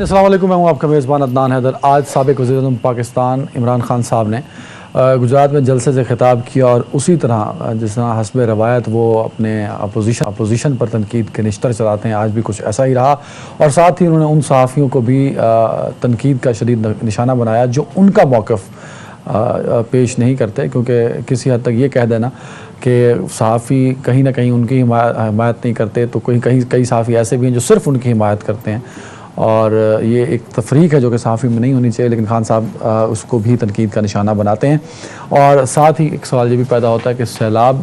السلام علیکم، میں ہوں آپ کا میزبان عدنان حیدر۔ آج سابق وزیر اعظم پاکستان عمران خان صاحب نے گجرات میں جلسے سے خطاب کیا اور اسی طرح جس طرح حسب روایت وہ اپنے اپوزیشن پر تنقید کے نشتر چلاتے ہیں، آج بھی کچھ ایسا ہی رہا، اور ساتھ ہی انہوں نے ان صحافیوں کو بھی تنقید کا شدید نشانہ بنایا جو ان کا موقف پیش نہیں کرتے، کیونکہ کسی حد تک یہ کہہ دینا کہ صحافی کہیں نہ کہیں ان کی حمایت نہیں کرتے، تو کئی صحافی ایسے بھی ہیں جو صرف ان کی حمایت کرتے ہیں، اور یہ ایک تفریق ہے جو کہ صحافی میں نہیں ہونی چاہیے، لیکن خان صاحب اس کو بھی تنقید کا نشانہ بناتے ہیں۔ اور ساتھ ہی ایک سوال یہ بھی پیدا ہوتا ہے کہ سیلاب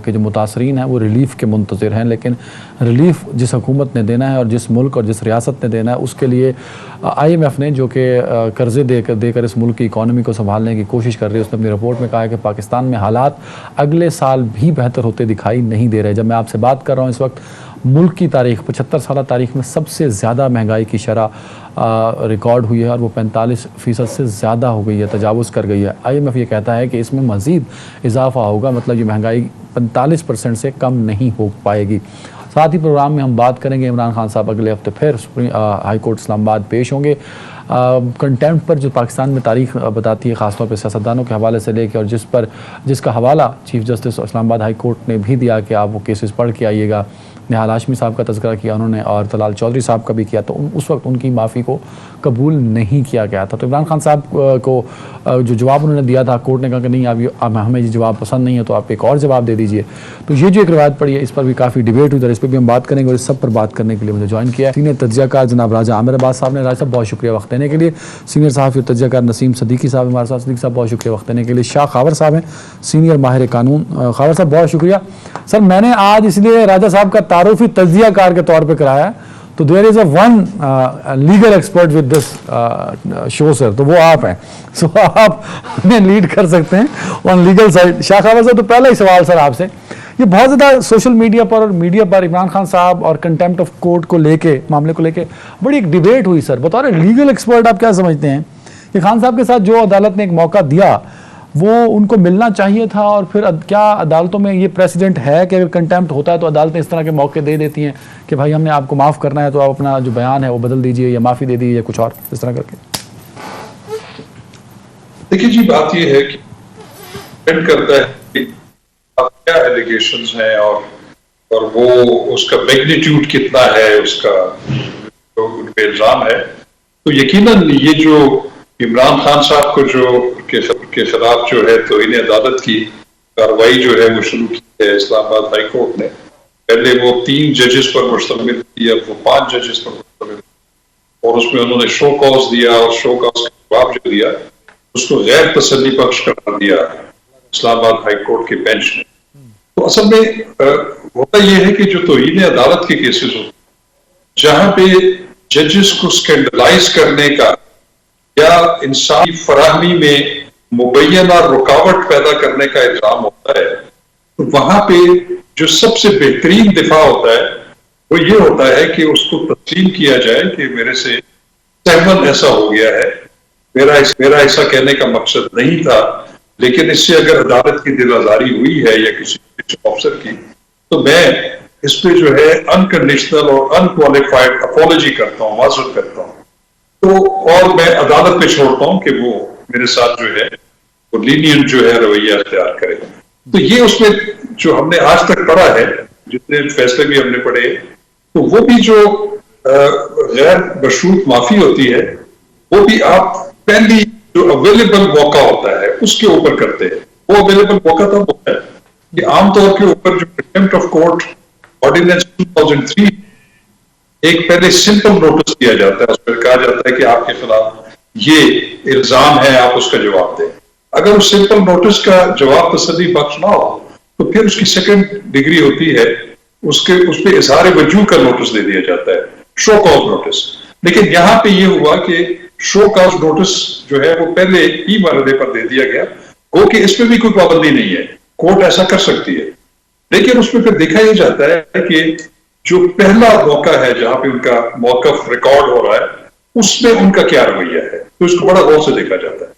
کے جو متاثرین ہیں وہ ریلیف کے منتظر ہیں، لیکن ریلیف جس حکومت نے دینا ہے اور جس ملک اور جس ریاست نے دینا ہے، اس کے لیے IMF نے جو کہ قرضے دے کر اس ملک کی اکانومی کو سنبھالنے کی کوشش کر رہی ہے، اس نے اپنی رپورٹ میں کہا ہے کہ پاکستان میں حالات اگلے سال بھی بہتر ہوتے دکھائی نہیں دے رہے۔ جب میں آپ سے بات کر رہا ہوں اس وقت ملک کی تاریخ 75 سالہ تاریخ میں سب سے زیادہ مہنگائی کی شرح ریکارڈ ہوئی ہے، اور وہ 45% سے زیادہ ہو گئی ہے، تجاوز کر گئی ہے۔ IMF یہ کہتا ہے کہ اس میں مزید اضافہ ہوگا، مطلب یہ مہنگائی 45% سے کم نہیں ہو پائے گی۔ ساتھ ہی پروگرام میں ہم بات کریں گے عمران خان صاحب اگلے ہفتے پھر ہائی کورٹ اسلام آباد پیش ہوں گے، کنٹیمپٹ پر جو پاکستان میں تاریخ بتاتی ہے، خاص طور پہ سیاستدانوں کے حوالے سے لے کے، اور جس کا حوالہ چیف جسٹس اسلام آباد ہائی کورٹ نے بھی دیا کہ آپ وہ کیسز پڑھ کے آئیے گا۔ نہال ہاشمی صاحب کا تذکرہ کیا انہوں نے، اور طلال چودھری صاحب کا بھی کیا، تو اس وقت ان کی معافی کو قبول نہیں کیا گیا تھا۔ تو عمران خان صاحب کو جو جواب انہوں نے دیا تھا، کورٹ نے کہا کہ نہیں اب ہمیں یہ جواب پسند نہیں ہے، تو آپ ایک اور جواب دے دیجئے۔ تو یہ جو ایک روایت پڑی ہے، اس پر بھی کافی ڈیبیٹ ہوئی، اس پہ بھی ہم بات کریں گے، اور اس سب پر بات کرنے کے لیے مجھے جوائن کیا ہے سینئر تجزیہ کار جناب راجہ عامر عباس صاحب نے۔ راجہ صاحب بہت شکریہ وقت دینے کے لیے۔ سینئر صحافی اور تجزیہ کار نسیم صدیقی صاحب ہمارے ساتھ۔ صدیقی صاحب بہت شکریہ وقت دینے کے لیے۔ شاہ خاور صاحب ہیں سینئر ماہر قانون۔ خاور صاحب بہت شکریہ۔ سر میں نے آج اس لیے راجہ صاحب کا تعارف ہی تجزیہ کار کے طور پہ کرایا ہے، تو there is a one legal expert with this show sir, تو وہ آپ ہیں، سو آپ ہمیں لیڈ کر سکتے ہیں آن لیگل سائڈ۔ شاہ خاور صاحب، تو پہلا ہی سوال سر آپ سے، یہ بہت زیادہ سوشل میڈیا پر اور میڈیا پر عمران خان صاحب اور کنٹیمپٹ آف کورٹ کو لے کے، معاملے کو لے کے بڑی ایک ڈیبیٹ ہوئی سر۔ بطور لیگل ایکسپرٹ آپ کیا سمجھتے ہیں کہ خان صاحب کے ساتھ جو عدالت نے ایک موقع دیا وہ ان کو ملنا چاہیے تھا، اور پھر کیا عدالتوں میں یہ پریسیڈنٹ ہے کہ اگر کنٹیمپٹ ہوتا ہے تو عدالتیں اس طرح کے موقع دے دیتی ہیں کہ بھائی ہم نے آپ کو معاف کرنا ہے تو آپ اپنا جو بیان ہے وہ بدل دیجئے یا معافی دے دیجئے یا کچھ اور اس طرح کر کے؟ دیکھیے جی، بات یہ ہے کہ ڈیپینڈ کرتا ہے کہ کیا ایلیگیشنز ہیں اور وہ اس کا میگنیٹیوڈ کتنا ہے، اس کا جو ان پہ الزام ہے۔ تو یقیناً یہ جو عمران خان صاحب کو جو کے خلاف جو ہے توہین عدالت کی کارروائی جو ہے وہ شروع کی ہے اسلام آباد ہائی کورٹ نے، پہلے وہ 3 ججز پر مشتمل تھی، اب وہ 5 ججز پر مشتمل، اور اس میں انہوں نے شو کاز دیا، اور شو کاز کا جواب جو دیا اس کو غیر تسلی بخش قرار دیا اسلام آباد ہائی کورٹ کے بینچ نے۔ تو اصل میں ہوتا یہ ہے کہ جو توہین عدالت کے کیسز ہوتے ہیں، جہاں پہ ججز کو سکینڈلائز کرنے کا یا انصافی فراہمی میں مبینہ رکاوٹ پیدا کرنے کا الزام ہوتا ہے، تو وہاں پہ جو سب سے بہترین دفاع ہوتا ہے وہ یہ ہوتا ہے کہ اس کو تسلیم کیا جائے کہ میرے سے سہون ایسا ہو گیا ہے، میرا ایسا کہنے کا مقصد نہیں تھا، لیکن اس سے اگر عدالت کی دل آزاری ہوئی ہے یا کسی آفیسر کی، تو میں اس پہ جو ہے انکنڈیشنل اور انکوالیفائڈ اپولوجی کرتا ہوں، معذرت کرتا ہوں، تو اور میں عدالت پہ چھوڑتا ہوں کہ وہ میرے ساتھ جو ہے وہ لینینٹ جو ہے رویہ اختیار کرے۔ تو یہ اس میں جو ہم نے آج تک پڑھا ہے، جتنے فیصلے بھی ہم نے پڑھے، تو وہ بھی جو غیر مشروط معافی ہوتی ہے وہ بھی آپ پہلی جو اویلیبل موقع ہوتا ہے اس کے اوپر کرتے ہیں۔ وہ اویلیبل موقع تب ہوتا ہے کہ عام طور کے اوپر جو کنٹیمپٹ آف کورٹ آرڈیننس 2003 ایک پہلے سمپل نوٹس دیا جاتا ہے، اس پر کہا جاتا ہے کہ آپ کے خلاف یہ الزام ہے، آپ اس کا جواب دیں۔ اگر اس سمپل نوٹس کا جواب تسلی بخش نہ ہو تو پھر اس کی سیکنڈ ڈگری ہوتی ہے، اس پہ اظہار وجوہ کا نوٹس دے دیا جاتا ہے، شو کاز نوٹس۔ لیکن یہاں پہ یہ ہوا کہ شو کاز نوٹس جو ہے وہ پہلے ہی مرحلے پر دے دیا گیا، گو کہ اس پہ بھی کوئی پابندی نہیں ہے، کورٹ ایسا کر سکتی ہے، لیکن اس میں پھر دیکھا یہ جاتا ہے کہ جو پہلا موقع ہے جہاں پہ ان کا موقف ریکارڈ ہو رہا ہے اس میں ان کا کیا رویہ ہے، تو اس کو بڑا غور سے دیکھا جاتا ہے۔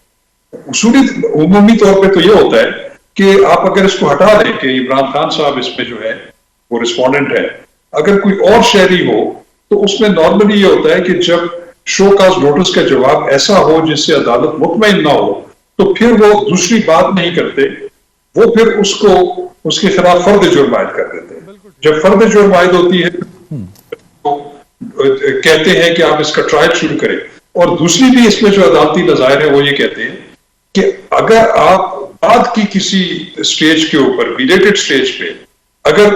عمومی طور پہ تو یہ ہوتا ہے کہ آپ اگر اس کو ہٹا دیں کہ عمران خان صاحب اس میں جو ہے وہ رسپونڈنٹ ہے، اگر کوئی اور شہری ہو تو اس میں نارملی یہ ہوتا ہے کہ جب شو کاز نوٹس کا جواب ایسا ہو جس سے عدالت مطمئن نہ ہو تو پھر وہ دوسری بات نہیں کرتے، وہ پھر اس کے خلاف فرد جرم عائد کر دیتے ہیں. جب فرد جرم عائد ہوتی ہے تو کہتے ہیں کہ آپ اس کا ٹرائل شروع کریں. اور دوسری بھی اس میں جو عدالتی نظائر ہیں وہ یہ کہتے ہیں کہ اگر آپ بعد کی کسی سٹیج کے اوپر بیلیٹڈ سٹیج پہ اگر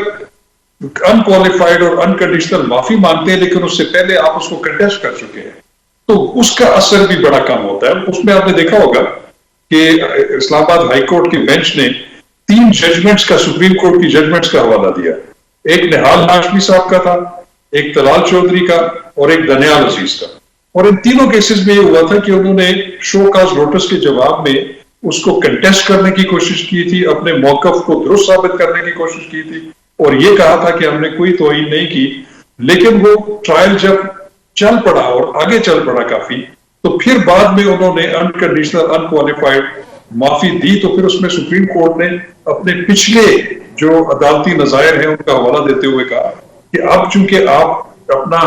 انکوالیفائڈ اور انکنڈیشنل معافی مانگتے ہیں لیکن اس سے پہلے آپ اس کو کنٹیسٹ کر چکے ہیں تو اس کا اثر بھی بڑا کم ہوتا ہے. اس میں آپ نے دیکھا ہوگا کہ اسلام آباد ہائی کورٹ کی بینچ نے 3 ججمنٹس کا سپریم کورٹ کی ججمنٹس کا حوالہ دیا. ایک نہال ہاشمی صاحب کا تھا، ایک طلال چودھری کا اور ایک دانیال عزیز کا. اور ان تینوں کیسز میں یہ ہوا تھا کہ انہوں نے شو کاز نوٹس کے جواب میں اس کو کنٹیسٹ کرنے کی کوشش کی تھی، اپنے موقف کو درست ثابت کرنے کی کوشش کی تھی اور یہ کہا تھا کہ ہم نے کوئی توہین نہیں کی. لیکن وہ ٹرائل جب چل پڑا اور آگے چل پڑا کافی تو پھر بعد میں انہوں نے انکنڈیشنل انکوالیفائڈ معافی دی. تو پھر اس میں سپریم کورٹ نے اپنے پچھلے جو عدالتی نظائر ہیں ان کا حوالہ دیتے ہوئے کہا کہ اب چونکہ آپ اپنا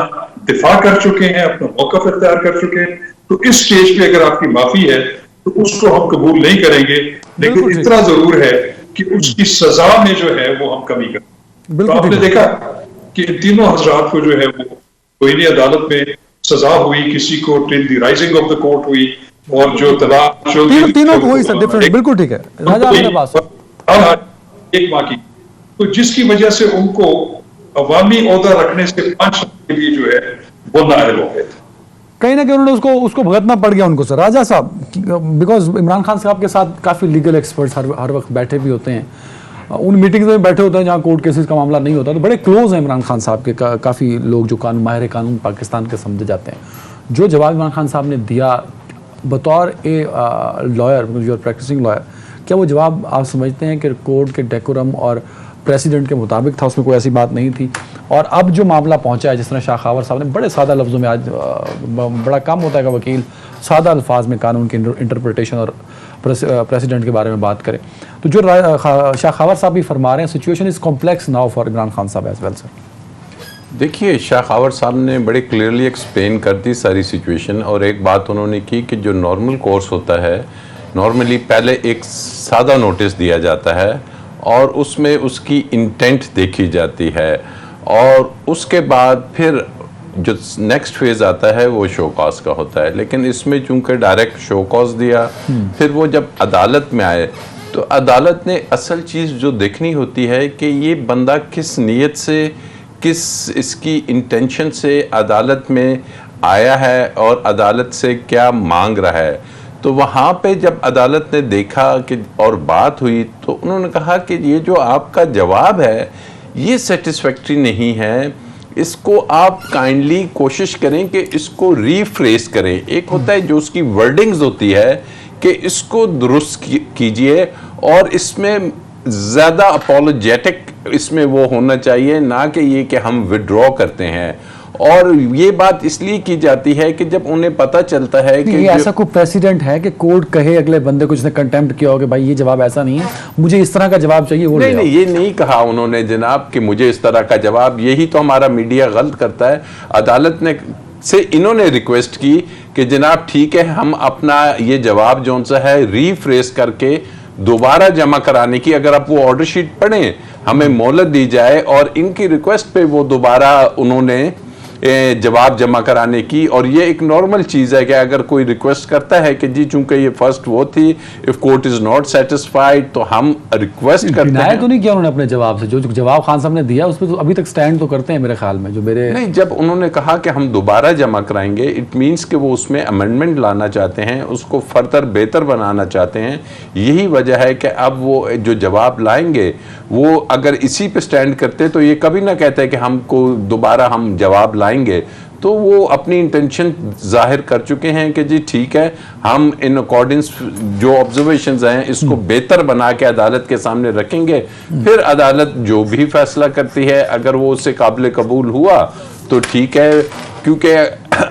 دفاع کر چکے ہیں، اپنا موقف اختیار کر چکے ہیں تو اس سٹیج پہ اگر آپ کی معافی ہے تو اس کو ہم قبول نہیں کریں گے، لیکن اتنا ضرور ہے کہ اس کی سزا میں جو ہے وہ ہم کمی کریں. تو آپ نے دیکھا کہ ان تینوں حضرات کو جو ہے وہ کوئی عدالت میں سزا ہوئی، کسی کو ٹل دی رائزنگ آف دا کورٹ ہوئی اور جو طلاق تینوں کو ہوئی سر ڈیفرنٹ. بالکل ٹھیک ہے راجہ آپ کے پاس ایک ماہ کی، تو جس کی وجہ سے ان کو عوامی عہدہ رکھنے سے 5 سال کے لیے جو ہے وہ نااہل ہو گئے تھے. کہیں نہ کہیں انہوں نے اس کو بھگتنا پڑ گیا ان کو. سر راجہ صاحب، بیکاز عمران خان صاحب کے ساتھ کافی لیگل ایکسپرٹس ہر وقت بیٹھے بھی ہوتے ہیں، ان میٹنگز میں بیٹھے ہوتے ہیں جہاں کورٹ کیسز کا معاملہ نہیں ہوتا، تو بڑے کلوز ہیں عمران خان صاحب کے کافی لوگ جو ماہر قانون پاکستان کے سمجھے جاتے ہیں. جو جواب عمران خان صاحب نے دیا بطور a lawyer, you are practising lawyer, کیا وہ جواب آپ سمجھتے ہیں کہ کورٹ کے ڈیکورم اور پریسیڈنٹ کے مطابق تھا، اس میں کوئی ایسی بات نہیں تھی؟ اور اب جو معاملہ پہنچا ہے، جس طرح شاہ خاور صاحب نے بڑے سادہ لفظوں میں، آج بڑا کم ہوتا ہے کہ وکیل سادہ الفاظ میں قانون کی انٹرپریٹیشن اور پریسیڈنٹ کے بارے میں بات کرے، تو جو شاہ خاور صاحب بھی فرما رہے ہیں situation is complex now for Imran Khan صاحب ایز ویل. سر دیکھیے، شاہ خاور صاحب نے بڑے کلیئرلی ایکسپلین کر دی ساری سچویشن، اور ایک بات انہوں نے کی کہ جو نارمل کورس ہوتا ہے، نارملی پہلے ایک سادہ نوٹس دیا جاتا ہے اور اس میں اس کی انٹینٹ دیکھی جاتی ہے، اور اس کے بعد پھر جو نیکسٹ فیز آتا ہے وہ شو کاز کا ہوتا ہے. لیکن اس میں چونکہ ڈائریکٹ شو کاز دیا، پھر وہ جب عدالت میں آئے تو عدالت نے اصل چیز جو دیکھنی ہوتی ہے کہ یہ بندہ کس نیت سے، کس اس کی انٹینشن سے عدالت میں آیا ہے اور عدالت سے کیا مانگ رہا ہے. تو وہاں پہ جب عدالت نے دیکھا کہ اور بات ہوئی تو انہوں نے کہا کہ یہ جو آپ کا جواب ہے یہ سیٹسفیکٹری نہیں ہے، اس کو آپ کائنڈلی کوشش کریں کہ اس کو ری فریز کریں. ایک ہوتا ہے جو اس کی ورڈنگز ہوتی ہے کہ اس کو درست کیجئے، اور اس میں زیادہ اپولوجیٹک اس میں وہ ہونا چاہیے، نہ کہ یہ کہ ہم وڈرا کرتے ہیں. اور یہ بات اس لیے کی جاتی ہے کہ جب انہیں پتہ چلتا ہے کہ یہ ایسا کوئی پریسیڈنٹ ہے کہ کورٹ کہے اگلے بندے کو جس نے کنٹیمپٹ کیا ہو کہ بھائی یہ جواب ایسا نہیں ہے، مجھے اس طرح کا جواب چاہیے، وہ نہیں، یہ نہیں کہا انہوں نے جناب کہ مجھے اس طرح کا جواب. یہی تو ہمارا میڈیا غلط کرتا ہے. عدالت نے سے انہوں نے ریکویسٹ کی کہ جناب ٹھیک ہے، ہم اپنا یہ جواب جون سا ہے ری فریز کر کے دوبارہ جمع کرانے کی، اگر آپ وہ آرڈر شیٹ پڑھیں ہمیں مہلت دی جائے، اور ان کی ریکویسٹ پہ وہ دوبارہ انہوں نے جواب جمع کرانے کی. اور یہ ایک نارمل چیز ہے کہ اگر کوئی ریکویسٹ کرتا ہے کہ جی چونکہ یہ فرسٹ وہ تھی if court is not satisfied تو ہم ریکویسٹ کرتے ہیں. تو نہیں کیا انہوں نے اپنے جواب سے، جو جواب خان صاحب نے دیا اس پہ تو ابھی تک سٹینڈ تو کرتے ہیں میرے خیال میں. جو میرے نہیں، جب انہوں نے کہا کہ ہم دوبارہ جمع کرائیں گے، اٹ مینس کہ وہ اس میں امینڈمنٹ لانا چاہتے ہیں، اس کو فردر بہتر بنانا چاہتے ہیں. یہی وجہ ہے کہ اب وہ جو جواب لائیں گے وہ اگر اسی پہ سٹینڈ کرتے تو یہ کبھی نہ کہتے کہ ہم کو دوبارہ ہم جواب لائیں گے. تو وہ اپنی انٹینشن ظاہر کر چکے ہیں کہ جی ٹھیک ہے، ہم ان اکارڈنس جو آبزرویشنز ہیں اس کو بہتر بنا کے عدالت کے سامنے رکھیں گے. پھر عدالت جو بھی فیصلہ کرتی ہے اگر وہ اس سے قابل قبول ہوا تو ٹھیک ہے. کیونکہ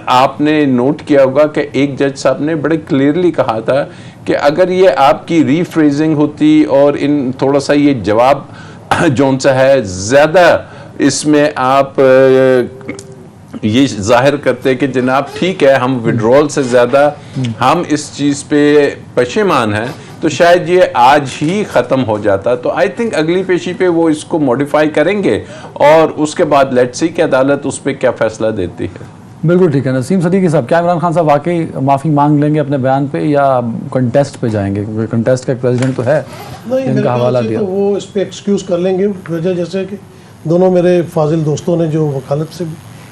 آپ نے نوٹ کیا ہوگا کہ ایک جج صاحب نے بڑے کلیئرلی کہا تھا کہ اگر یہ آپ کی ری فریزنگ ہوتی اور ان تھوڑا سا یہ جواب جون سا ہے زیادہ اس میں آپ یہ ظاہر کرتے کہ جناب ٹھیک ہے ہم وڈرول سے زیادہ ہم اس چیز پہ پشیمان ہیں تو شاید یہ آج ہی ختم ہو جاتا. تو آئی تھنک اگلی پیشی پہ وہ اس کو موڈیفائی کریں گے اور اس کے بعد لیٹ سی کہ عدالت اس پہ کیا فیصلہ دیتی ہے. بالکل ٹھیک ہے. نسیم صدیقی صاحب، کیا عمران خان صاحب واقعی معافی مانگ لیں گے اپنے بیان پہ یا کنٹیسٹ پہ جائیں گے؟ کیونکہ کنٹیسٹ کا ایک پریزیڈنٹ تو ہے جن کا حوالہ دیا. وہ اس پہ ایکسکیوز کر لیں گے، وجہ جیسے کہ دونوں میرے فاضل دوستوں نے جو وکالت سے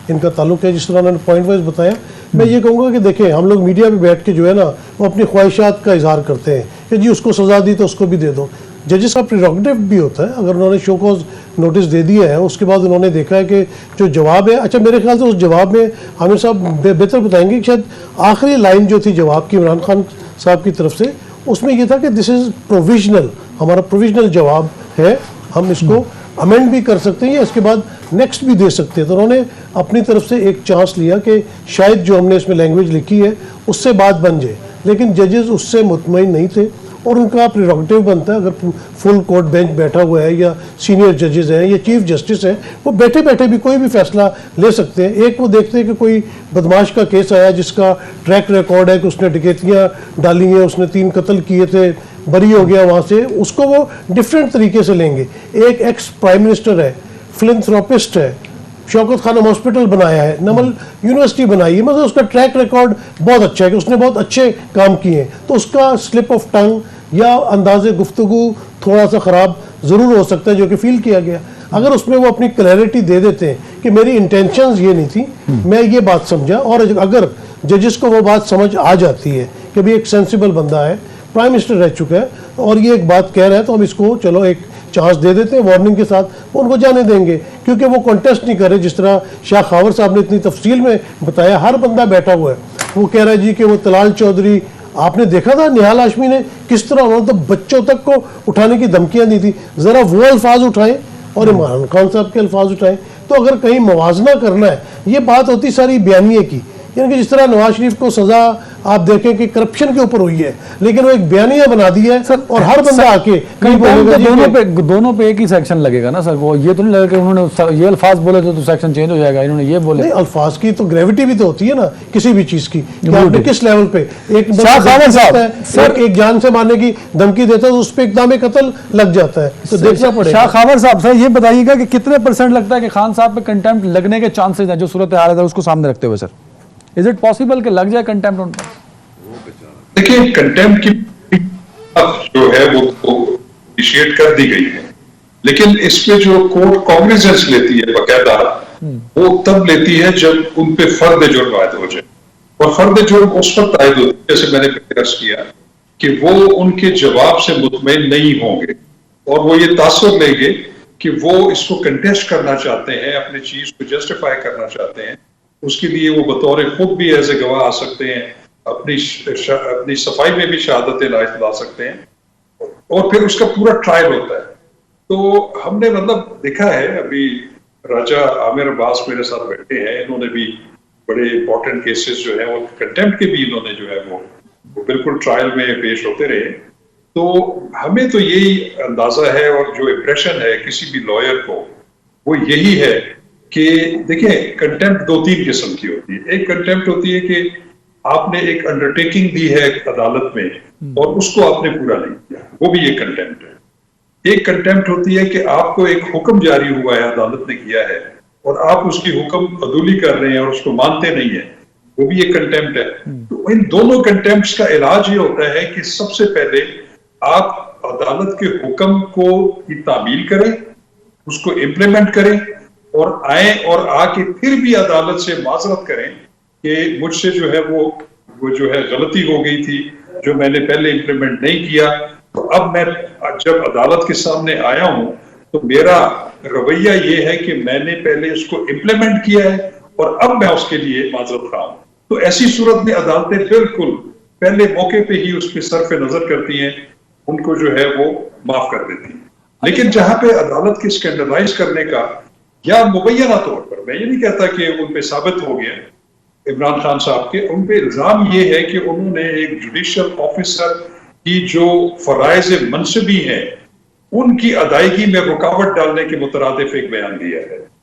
ان کا تعلق ہے، جس طرح انہوں نے پوائنٹ وائز بتایا. میں یہ کہوں گا کہ دیکھیں ہم لوگ میڈیا پہ بیٹھ کے جو ہے نا وہ اپنی خواہشات کا اظہار کرتے ہیں کہ جی اس کو سزا دی تو اس کو بھی دے دو. ججز کا پریروگیٹو بھی ہوتا ہے. اگر انہوں نے شو کوز نوٹس دے دیا ہے، اس کے بعد انہوں نے دیکھا ہے کہ جو جواب ہے، اچھا میرے خیال سے اس جواب میں عامر صاحب بہتر بتائیں گے کہ شاید آخری لائن جو تھی جواب کی عمران خان صاحب کی طرف سے، اس میں یہ تھا کہ دس از پروویژنل، ہمارا پروویژنل جواب ہے، ہم اس کو امینڈ بھی کر سکتے ہیں یا اس کے بعد نیکسٹ بھی دے سکتے ہیں. تو انہوں نے اپنی طرف سے ایک چانس لیا کہ شاید جو ہم نے اس میں لینگویج لکھی ہے اس سے بات بن جائے، لیکن ججز اس سے مطمئن نہیں تھے اور ان کا پریروگیٹو بنتا ہے. اگر فل کورٹ بینچ بیٹھا ہوا ہے یا سینئر ججز ہیں یا چیف جسٹس ہیں، وہ بیٹھے بیٹھے بھی کوئی بھی فیصلہ لے سکتے ہیں. ایک وہ دیکھتے ہیں کہ کوئی بدماش کا کیس آیا جس کا ٹریک ریکارڈ ہے کہ اس نے ڈکیتیاں ڈالی ہیں، اس نے 3 قتل کیے تھے، بری ہو گیا وہاں سے، اس کو وہ ڈفرینٹ طریقے سے لیں گے. ایک ایکس پرائم منسٹر ہے، فلنتھروپسٹ ہے، شوکت خانم ہاسپٹل بنایا ہے، نمل یونیورسٹی بنائی ہے، مطلب اس کا ٹریک ریکارڈ بہت اچھا ہے کہ اس نے بہت اچھے کام کیے ہیں. تو اس کا سلپ آف ٹنگ یا انداز گفتگو تھوڑا سا خراب ضرور ہو سکتا ہے جو کہ فیل کیا گیا. اگر اس میں وہ اپنی کلیئرٹی دے دیتے ہیں کہ میری انٹینشنز یہ نہیں تھی، میں یہ بات سمجھا، اور اگر ججز کو وہ بات سمجھ آ جاتی ہے کہ بھی ایک سینسیبل بندہ ہے، پرائم منسٹر رہ چکا ہے اور یہ ایک بات کہہ رہا ہے، تو ہم اس کو چلو ایک چانس دے دیتے ہیں وارننگ کے ساتھ، وہ ان کو جانے دیں گے. کیونکہ وہ کنٹیسٹ نہیں کر رہے، جس طرح شاہ خاور صاحب نے اتنی تفصیل میں بتایا. ہر بندہ بیٹھا ہوا ہے، وہ کہہ رہا ہے جی کہ وہ طلال چودھری، آپ نے دیکھا تھا نہال ہاشمی نے کس طرح انہوں نے تو بچوں تک کو اٹھانے کی دھمکیاں دی تھی. ذرا وہ الفاظ اٹھائیں اور عمران خان صاحب کے الفاظ اٹھائیں. تو اگر کہیں موازنہ کرنا ہے، یہ بات ہوتی ساری بیانیے کی، یعنی کہ جس طرح نواز شریف کو سزا آپ دیکھیں کہ کرپشن کے اوپر ہوئی ہے، لیکن وہ ایک بیانیہ بنا دی ہے اور ہر بندہ آ کے دونوں پہ ایک ہی سیکشن لگے گا نا سر. وہ یہ تو نہیں لگے کہ انہوں نے یہ الفاظ بولے تو سیکشن چینج ہو جائے گا، انہوں نے یہ بولے. نہیں، الفاظ کی تو گریوٹی بھی تو ہوتی ہے نا کسی بھی چیز کی، کہ آپ نے کس لیول پہ ایک ایک جان سے مارنے کی دھمکی دیتا ہے تو اس پہ اقدام قتل لگ جاتا ہے. تو دیکھنا پڑے گا. شاہ خاور صاحب سر یہ بتائیے گا کہ کتنے % لگتا ہے کہ خان صاحب پہ کنٹیمپٹ لگنے کے چانسز ہیں جو صورتحال ہے اس کو سامنے رکھتے ہوئے؟ سر از اٹ پاسبل کہ لگ جائے کنٹیمپٹ ان پر؟ دیکھیں کنٹیمپٹ کی جو ہے وہ انیشیٹ کر دی گئی ہے، لیکن اس پہ جو کورٹ کاگنیزنس لیتی ہے باقاعدہ، وہ تب لیتی ہے جب ان پہ فرد جرم عائد ہو جائے. اور فرد جرم اس وقت عائد ہوتی ہے، جیسے میں نے پہلے عرض کیا، کہ وہ ان کے جواب سے مطمئن نہیں ہوں گے اور وہ یہ تاثر لیں گے کہ وہ اس کو کنٹیسٹ کرنا چاہتے ہیں، اپنی چیز کو جسٹیفائی کرنا چاہتے ہیں. اس کے لیے وہ بطور خود بھی ایز اے گواہ آ سکتے ہیں، اپنی صفائی میں بھی شہادتیں لا سکتے ہیں، اور پھر اس کا پورا ٹرائل ہوتا ہے. تو ہم نے مطلب دیکھا ہے، ابھی راجہ عامر عباس میرے ساتھ بیٹھے ہیں، انہوں نے بھی بڑے امپورٹنٹ کیسز جو ہیں وہ کنٹیمپٹ کے بھی انہوں نے جو ہے وہ بالکل ٹرائل میں پیش ہوتے رہے. تو ہمیں تو یہی اندازہ ہے اور جو امپریشن ہے کسی بھی لائر کو وہ یہی ہے کہ دیکھیں کنٹیمپٹ 2-3 قسم کی ہوتی ہے. ایک کنٹیمپٹ ہوتی ہے کہ آپ نے ایک انڈرٹیکنگ دی ہے عدالت میں اور اس کو آپ نے پورا نہیں کیا، وہ بھی ایک کنٹیمپٹ ہے. ایک کنٹیمپٹ ہوتی ہے کہ آپ کو ایک حکم جاری ہوا ہے، عدالت نے کیا ہے، اور آپ اس کی حکم عدولی کر رہے ہیں اور اس کو مانتے نہیں ہیں، وہ بھی ایک کنٹیمپٹ ہے. تو ان دونوں کنٹیمپٹس کا علاج یہ ہوتا ہے کہ سب سے پہلے آپ عدالت کے حکم کو کی تعمیل کریں، اس کو امپلیمنٹ کریں، اور آئیں اور آ کے پھر بھی عدالت سے معذرت کریں کہ مجھ سے جو ہے وہ جو ہے غلطی ہو گئی تھی، جو میں نے پہلے امپلیمنٹ نہیں کیا. تو اب میں جب عدالت کے سامنے آیا ہوں تو میرا رویہ یہ ہے کہ میں نے پہلے اس کو امپلیمنٹ کیا ہے اور اب میں اس کے لیے معذرت خواہ ہوں. تو ایسی صورت میں عدالتیں بالکل پہلے موقع پہ ہی اس پہ صرف نظر کرتی ہیں، ان کو جو ہے وہ معاف کر دیتی ہیں. لیکن جہاں پہ عدالت کے اسکینڈلائز کرنے کا یا مبینہ طور پر، میں یہ نہیں کہتا کہ ان پہ ثابت ہو گیا عمران خان صاحب کے، ان پہ الزام یہ ہے کہ انہوں نے ایک جوڈیشل آفیسر کی جو فرائض منصبی ہیں ان کی ادائیگی میں رکاوٹ ڈالنے کے مترادف ایک بیان دیا ہے.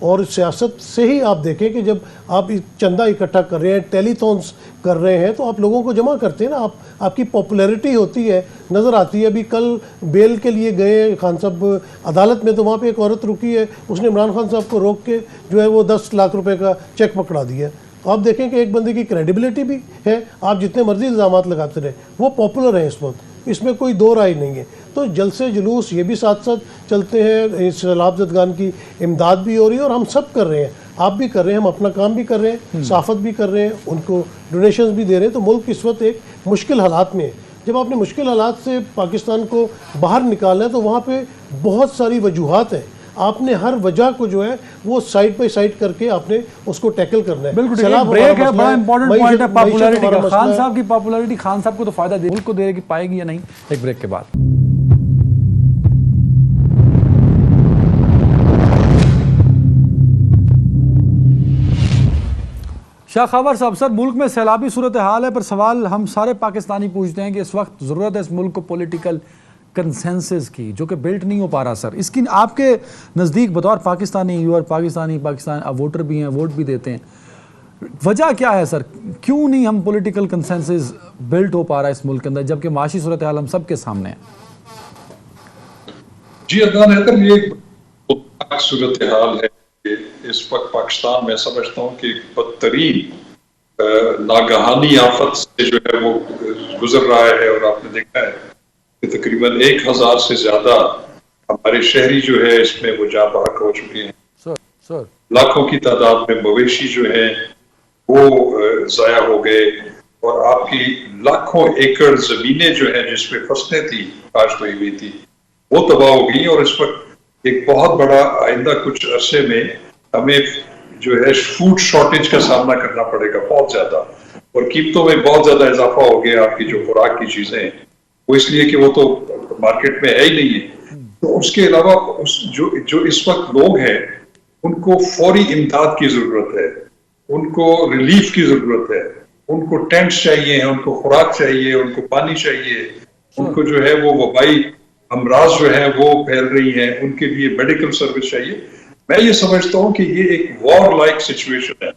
اور سیاست سے ہی آپ دیکھیں کہ جب آپ چندہ اکٹھا کر رہے ہیں، ٹیلی تھونس کر رہے ہیں، تو آپ لوگوں کو جمع کرتے ہیں نا، آپ کی پاپولیرٹی ہوتی ہے، نظر آتی ہے. ابھی کل بیل کے لیے گئے خان صاحب عدالت میں، تو وہاں پہ ایک عورت رکی ہے، اس نے عمران خان صاحب کو روک کے جو ہے وہ 10 لاکھ روپے کا چیک پکڑا دیا. آپ دیکھیں کہ ایک بندے کی کریڈیبلٹی بھی ہے، آپ جتنے مرضی الزامات لگاتے رہیں، وہ پاپولر ہیں اس وقت، اس میں کوئی دو رائے نہیں ہے. تو جلسے جلوس یہ بھی ساتھ ساتھ چلتے ہیں، سیلاب زدگان کی امداد بھی ہو رہی ہے، اور ہم سب کر رہے ہیں، آپ بھی کر رہے ہیں، ہم اپنا کام بھی کر رہے ہیں، صحافت بھی کر رہے ہیں، ان کو ڈونیشنز بھی دے رہے ہیں. تو ملک اس وقت ایک مشکل حالات میں ہے. جب آپ نے مشکل حالات سے پاکستان کو باہر نکالنا ہے تو وہاں پہ بہت ساری وجوہات ہیں. آپ نے ہر وجہ کو جو ہے وہ سائڈ بائی سائڈ کر کے آپ نے اس کو ٹیکل کرنا ہے. بالکل سیلاب بریک ہمارا ہے، مسئلہ بڑا امپورٹنٹ پوائنٹ ہے معیشت پاپولیرٹی ہمارا کا. مسئلہ خان ہے. صاحب کی پاپولیرٹی خان صاحب کو تو فائدہ دے، ملک کو دے گی، پائے گی یا نہیں؟ ایک بریک کے بعد. شاہ خاور صاحب، سر ملک میں سیلابی صورتحال ہے، پر سوال ہم سارے پاکستانی پوچھتے ہیں کہ اس وقت ضرورت ہے اس ملک کو پولیٹیکل کنسنسس کی، جو کہ بلٹ نہیں ہو پا رہا. سر اس کی آپ کے نزدیک بطور پاکستانی، یو آر پاکستان آپ ووٹر بھی ہیں، ووٹ بھی دیتے ہیں، وجہ کیا ہے سر؟ کیوں نہیں ہم پولیٹیکل کنسنسس بلٹ ہو پا رہا ہے اس ملک کے اندر، جبکہ معاشی صورتحال ہم سب کے سامنے ہے؟ جی عدنان حیدر، یہ ایک خطرناک صورتحال ہے کہ اس وقت پاکستان میں سمجھتا ہوں کہ بدترین ناگہانی آفت سے جو ہے وہ گزر رہا ہے. اور آپ نے دیکھا ہے کہ تقریباً 1000 سے زیادہ ہمارے شہری جو ہے اس میں وہ جاں بحق ہو چکے ہیں. لاکھوں کی تعداد میں مویشی جو ہیں وہ ضائع ہو گئے، اور آپ کی لاکھوں ایکڑ زمینیں جو ہیں جس پہ فصلیں تھی کاشت ہوئی تھی وہ تباہ ہو گئی. اور اس وقت ایک بہت بڑا آئندہ کچھ عرصے میں ہمیں جو ہے فوڈ شارٹیج کا سامنا کرنا پڑے گا بہت زیادہ، اور قیمتوں میں بہت زیادہ اضافہ ہو گیا. آپ کی جو خوراک کی چیزیں ہیں وہ اس لیے کہ وہ تو مارکیٹ میں ہے ہی نہیں ہے. تو اس کے علاوہ جو اس وقت لوگ ہیں ان کو فوری امداد کی ضرورت ہے، ان کو ریلیف کی ضرورت ہے، ان کو ٹینٹس چاہیے، ان کو خوراک چاہیے، ان کو پانی چاہیے، ان کو جو ہے وہ وبائی امراض جو ہیں وہ پھیل رہی ہیں، ان کے لیے میڈیکل سروس چاہیے. میں یہ سمجھتا ہوں کہ یہ ایک وار لائک سچویشن ہے،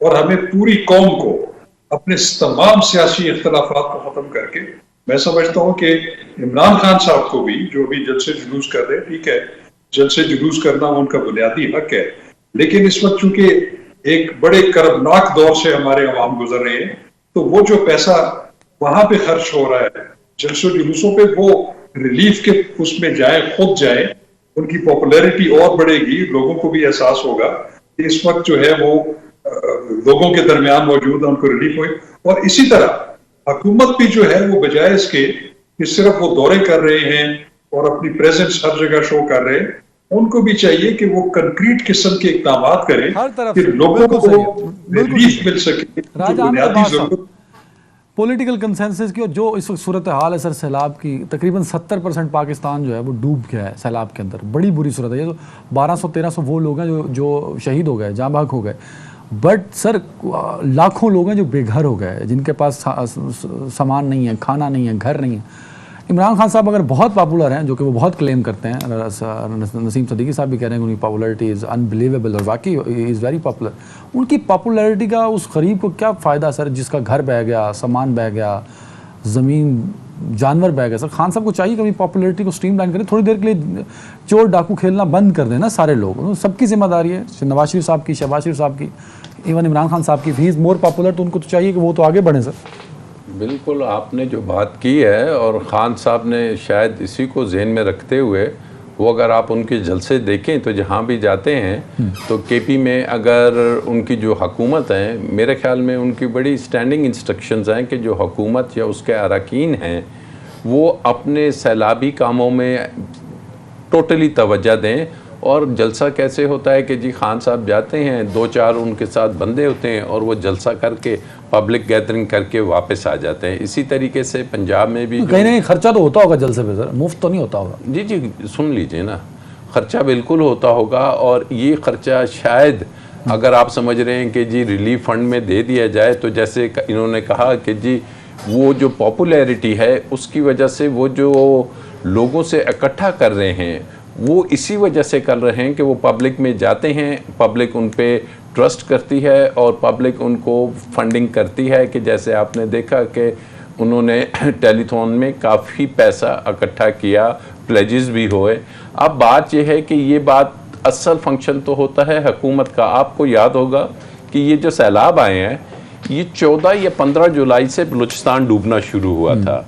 اور ہمیں پوری قوم کو اپنے تمام سیاسی اختلافات کو ختم کر کے، میں سمجھتا ہوں کہ عمران خان صاحب کو بھی جو بھی جلسے جلوس کر رہے ہیں، ٹھیک ہے، جلسے جلوس کرنا ان کا بنیادی حق ہے، لیکن اس وقت چونکہ ایک بڑے کربناک دور سے ہمارے عوام گزر رہے ہیں، تو وہ جو پیسہ وہاں پہ خرچ ہو رہا ہے جلسوں جلوسوں پہ، وہ ریلیف کے اس میں جائیں، خود جائیں، ان کی پاپولیرٹی اور بڑھے گی، لوگوں کو بھی احساس ہوگا کہ اس وقت جو ہے وہ لوگوں کے درمیان موجود ہے، ان کو ریلیف ہوئے. اور اسی طرح حکومت بھی جو ہے وہ بجائے اس کے کہ صرف وہ دورے کر رہے ہیں اور اپنی پریزنس ہر جگہ شو کر رہے ہیں، ان کو بھی چاہیے کہ وہ کنکریٹ قسم کے اقدامات کریں ہر طرف کہ سے لوگوں بالکل کو صحیح ہے، بالکل ریلیف صحیح مل سکے. جو راجہ احمد بنیادی عباس صاحب، ضرورت پولیٹیکل کنسنسس کی، اور جو اس وقت صورتحال ہے سر سیلاب کی، تقریباً 70% پاکستان جو ہے وہ ڈوب گیا ہے سیلاب کے اندر، بڑی بری صورت ہے. یہ تو 1200-1300 وہ لوگ ہیں جو شہید ہو گئے، جاں بحق ہو گئے، بٹ سر لاکھوں لوگ ہیں جو بے گھر ہو گئے، جن کے پاس سامان نہیں ہے، کھانا نہیں ہے، گھر نہیں ہے. عمران خان صاحب اگر بہت پاپولر ہیں، جو کہ وہ بہت کلیم کرتے ہیں، نسیم صدیقی صاحب بھی کہہ رہے ہیں کہ ان کی پاپولرٹی از انبلیویبل، اور واقعی از ویری پاپولر. ان کی پاپولرٹی کا اس غریب کو کیا فائدہ سر، جس کا گھر بہہ گیا، سامان بہہ گیا، زمین جانور بہہ گیا؟ سر خان صاحب کو چاہیے کہ اپنی پاپولرٹی کو اسٹریم لائن کریں، تھوڑی دیر کے لیے چور ڈاکو کھیلنا بند کر دیں نا سارے لوگ. سب کی ذمہ داری ہے، نواز شریف صاحب کی، شہباز شریف صاحب کی، ایون عمران خان صاحب کی. ہی از مور پاپولر، تو ان کو تو چاہیے کہ وہ تو آگے بڑھیں. سر بالکل آپ نے جو بات کی ہے، اور خان صاحب نے شاید اسی کو ذہن میں رکھتے ہوئے، وہ اگر آپ ان کے جلسے دیکھیں تو جہاں بھی جاتے ہیں تو کے پی میں اگر ان کی جو حکومت ہیں، میرے خیال میں ان کی بڑی اسٹینڈنگ انسٹرکشنز ہیں کہ جو حکومت یا اس کے اراکین ہیں وہ اپنے سیلابی کاموں میں ٹوٹلی توجہ دیں. اور جلسہ کیسے ہوتا ہے کہ جی خان صاحب جاتے ہیں، 2-4 ان کے ساتھ بندے ہوتے ہیں اور وہ جلسہ کر کے پبلک گیدرنگ کر کے واپس آ جاتے ہیں. اسی طریقے سے پنجاب میں بھی کہیں نہ کہیں خرچہ تو ہوتا ہوگا جلسے پہ سر، مفت تو نہیں ہوتا ہوگا. جی سن لیجئے نا، خرچہ بالکل ہوتا ہوگا، اور یہ خرچہ شاید اگر آپ سمجھ رہے ہیں کہ جی ریلیف فنڈ میں دے دیا جائے، تو جیسے انہوں نے کہا کہ جی وہ جو پاپولیرٹی ہے اس کی وجہ سے وہ جو لوگوں سے اکٹھا کر رہے ہیں وہ اسی وجہ سے کر رہے ہیں کہ وہ پبلک میں جاتے ہیں, پبلک ان پہ ٹرسٹ کرتی ہے اور پبلک ان کو فنڈنگ کرتی ہے, کہ جیسے آپ نے دیکھا کہ انہوں نے ٹیلی تھون میں کافی پیسہ اکٹھا کیا, پلیجز بھی ہوئے. اب بات یہ ہے کہ یہ بات اصل فنکشن تو ہوتا ہے حکومت کا. آپ کو یاد ہوگا کہ یہ جو سیلاب آئے ہیں یہ 14 یا 15 جولائی سے بلوچستان ڈوبنا شروع ہوا تھا,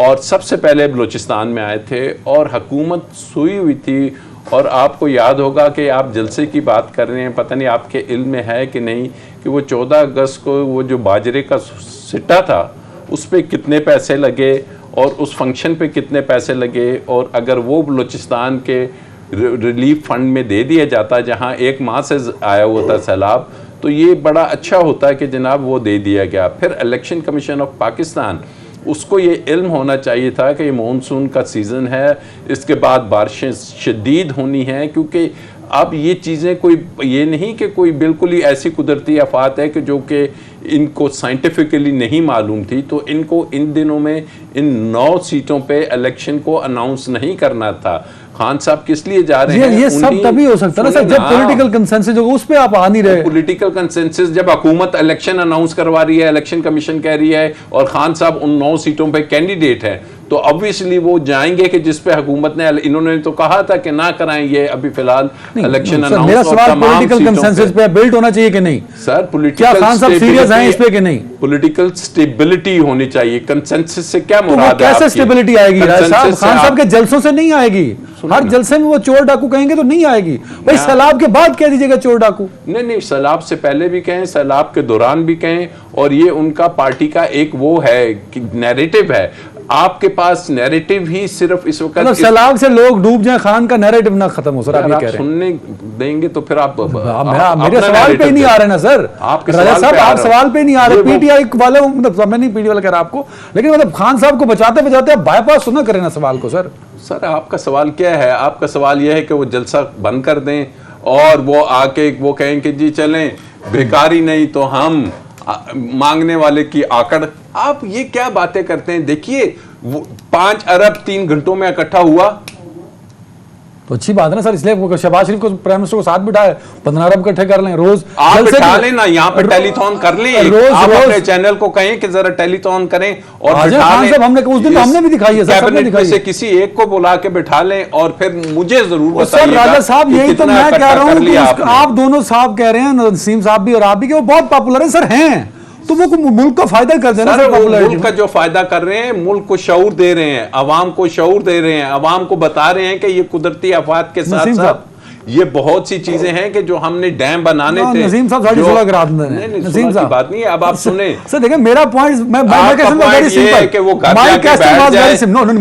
اور سب سے پہلے بلوچستان میں آئے تھے اور حکومت سوئی ہوئی تھی. اور آپ کو یاد ہوگا کہ آپ جلسے کی بات کر رہے ہیں, پتہ نہیں آپ کے علم میں ہے کہ نہیں, کہ وہ 14 اگست کو وہ جو باجرے کا سٹا تھا اس پہ کتنے پیسے لگے اور اس فنکشن پہ کتنے پیسے لگے, اور اگر وہ بلوچستان کے ریلیف فنڈ میں دے دیا جاتا جہاں 1 ماہ سے آیا ہوا تھا سیلاب, تو یہ بڑا اچھا ہوتا ہے کہ جناب وہ دے دیا گیا. پھر الیکشن کمیشن آف پاکستان, اس کو یہ علم ہونا چاہیے تھا کہ یہ مونسون کا سیزن ہے, اس کے بعد بارشیں شدید ہونی ہیں, کیونکہ اب یہ چیزیں کوئی یہ نہیں کہ کوئی بالکل ہی ایسی قدرتی آفات ہے کہ جو کہ ان کو سائنٹیفکلی نہیں معلوم تھی, تو ان کو ان دنوں میں ان 9 سیٹوں پہ الیکشن کو اناؤنس نہیں کرنا تھا. خان صاحب کس لیے جا رہے ہیں؟ یہ سب تبھی ہو سکتا ہے نا سر جب پولیٹیکل کنسنسس ہوگا, اس پہ آپ آ نہیں رہے. پولیٹیکل کنسنسس جب حکومت الیکشن اناؤنس کروا رہی ہے, الیکشن کمیشن کہہ رہی ہے, اور خان صاحب ان 9 سیٹوں پہ کینڈیڈیٹ ہیں, تو obviously وہ جائیں گے کہ جس پہ حکومت نے, انہوں نے تو کہا تھا کہ نہ کرائیں یہ ابھی فی الحال الیکشن اناؤنس. میرا سوال پولیٹیکل کنسنسس پہ بلڈ ہونا چاہیے کہ نہیں سر؟ کیا خان صاحب سیریس ہیں اس پہ کہ نہیں؟ پولیٹیکل سٹیبلٹی ہونی چاہیے. کنسنسس سے کیا مراد ہے؟ کیسے سٹیبلٹی آئے گی خان صاحب کے جلسوں سے؟ نہیں آئے گی. ہر جلسے میں وہ چور ڈاکو کہیں گے تو نہیں آئے گی. بھائی سیلاب کے بعد کہہ دیجیے گا چور ڈاکو. نہیں, سیلاب سے پہلے بھی کہیں, سیلاب کے دوران بھی کہیں, اور یہ ان کا پارٹی کا ایک وہ ہے نیریٹو ہے. آپ کے پاس نیریٹو ہی صرف اس وقت سیلاب سے لوگ ڈوب جائیں, خان کا نیریٹو نہ ختم ہو. سر آپ یہ کہہ رہے ہیں سننے دیں گے تو پھر آپ میرے سوال پہ ہی نہیں آ رہے نا سر. رجا صاحب آپ سوال پہ نہیں آ رہے. پی ٹی آئی والے, مطلب میں نہیں پی ٹی آئی والا کہہ رہا آپ کو, لیکن مطلب خان صاحب کو بچاتے بچاتے آپ بائی پاس نہ کریں نا سوال کو. سر آپ کا سوال کیا ہے؟ آپ کا سوال یہ ہے کہ وہ جلسہ بند کر دیں اور وہ آ کے وہ کہیں کہ جی چلیں بیکاری نہیں تو ہم مانگنے والے کی آکڑ. آپ یہ کیا باتیں کرتے ہیں؟ دیکھیے 5 ارب 3 گھنٹوں میں اکٹھا ہوا تو اچھی بات ہے نا سر. اس لیے شہباز شریف کو پرائم منسٹر کو ساتھ بٹھائے, 15 ارب اکٹھے کر لیں روز. آپ بٹھا لیں نا, یہاں پہ ٹیلی تھون کر لیں, آپ اپنے چینل کو کہیں کہ ذرا ٹیلی تھون کریں اور بٹھا لیں. ہم نے اس دن ہم نے بھی دکھائی ہے سر, کیبنٹ میں سے کسی ایک کو بلا کے بٹھا لیں اور پھر مجھے ضرور بتائیے سر. راجہ صاحب یہی تو میں کہہ رہا ہوں کہ آپ دونوں صاحب کہہ رہے ہیں, نسیم صاحب بھی اور آپ بھی, کہ وہ بہت پاپولر ہیں سر. ہیں تو وہ ملک کا فائدہ کر دینا سر. ملک کا جو فائدہ کر رہے ہیں, ملک کو شعور دے رہے ہیں, عوام کو شعور دے رہے ہیں, عوام کو بتا رہے ہیں کہ یہ قدرتی آفات کے ساتھ ساتھ یہ بہت سی چیزیں ہیں کہ جو ہم نے ڈیم بنانے تھے. نسیم صاحب ساڑھی سولہ کرا دیں. نسیم صاحب بات نہیں ہے, اب آپ سنیں سر. دیکھیں میرا پوائنٹ, یہ ہے کہ وہ گھر جا کے بیٹھ جائے,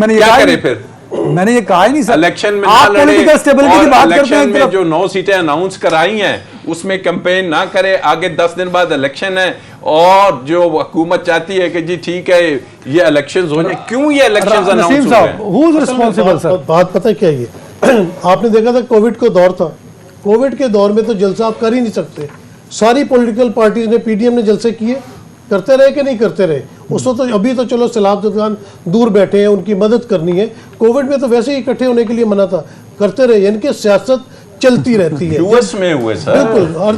کیا کرے پھر؟ میں نے یہ کہا ہی نہیں سر. الیکشن میں آپ پولیٹیکل سٹیبلٹی کی بات کرتے ہیں, میں جو 9 سیٹیں اناؤنس کرائی ہیں اس میں کیمپین نہ کرے, آگے 10 دن بعد الیکشن ہے, اور جو حکومت چاہتی ہے کہ جی ٹھیک ہے یہ الیکشنز ہو جائیں. کیوں یہ الیکشنز اناؤنس ہوئے ہیں؟ ہو از ریسپانسبل سر؟ بات پتہ کیا ہے, آپ نے دیکھا تھا کووڈ کا دور تھا, کووڈ کے دور میں تو جلسہ آپ کر ہی نہیں سکتے. ساری پولیٹیکل پارٹیز نے, پی ڈی ایم نے جلسے کیے, کرتے رہے کہ نہیں کرتے رہے. اس وقت تو ابھی تو چلو سیلاب زدگان دور بیٹھے ہیں, ان کی مدد کرنی ہے. کووڈ میں تو ویسے ہی اکٹھے ہونے کے لیے منع تھا, کرتے رہے. یعنی کہ سیاست چلتی رہتی ہے. یو ایس میں ہوئے سر,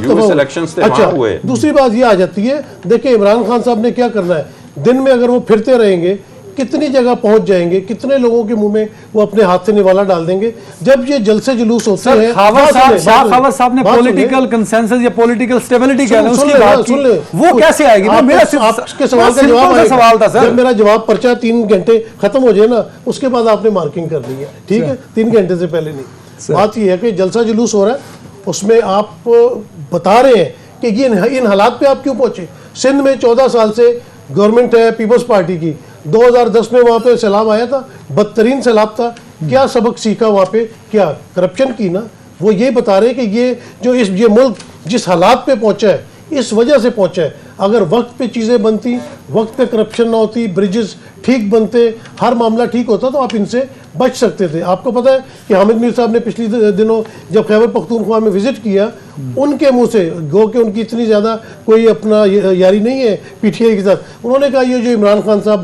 یو ایس الیکشنز تھے وہاں ہوئے. دوسری بات یہ آ جاتی ہے, دیکھیں عمران خان صاحب نے کیا کرنا ہے. دن میں اگر وہ پھرتے رہیں گے, کتنی جگہ پہنچ جائیں گے, کتنے لوگوں کے منہ میں وہ اپنے ہاتھ سے نوالا ڈال دیں گے. جب یہ جلسے جلوس ہوتے ہیں, خاور صاحب نے پولیٹیکل کنسنسس یا پولیٹیکل سٹیبلٹی کہہ لیں, اس کی بات کی, وہ کیسے آئے گی؟ آپ کے سوال کا جواب تھا سر. جب میرا جواب پرچہ 3 گھنٹے ختم ہو جائے نا, اس کے بعد آپ نے مارکنگ کر لی ہے, ٹھیک ہے, 3 گھنٹے سے پہلے نہیں. بات یہ ہے کہ جلسہ جلوس ہو رہا ہے, اس میں آپ بتا رہے ہیں کہ یہ ان حالات پہ آپ کیوں پہنچے. سندھ میں 14 سال سے گورنمنٹ ہے پیپلز پارٹی کی, 2010 میں وہاں پہ سیلاب آیا تھا, بدترین سیلاب تھا. کیا سبق سیکھا وہاں پہ؟ کیا کرپشن کی نا. وہ یہ بتا رہے کہ یہ ملک جس حالات پہ پہنچا ہے اس وجہ سے پہنچا ہے. اگر وقت پہ چیزیں بنتی, وقت پہ کرپشن نہ ہوتی, بریجز ٹھیک بنتے, ہر معاملہ ٹھیک ہوتا, تو آپ ان سے بچ سکتے تھے. آپ کو پتہ ہے کہ حامد میر صاحب نے پچھلی دنوں جب خیبر پختونخوا میں وزٹ کیا, ان کے منہ سے, گو کہ ان کی اتنی زیادہ کوئی اپنا یاری نہیں ہے پی ٹی آئی کے ساتھ, انہوں نے کہا یہ جو عمران خان صاحب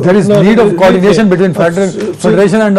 there is need of coordination between federation and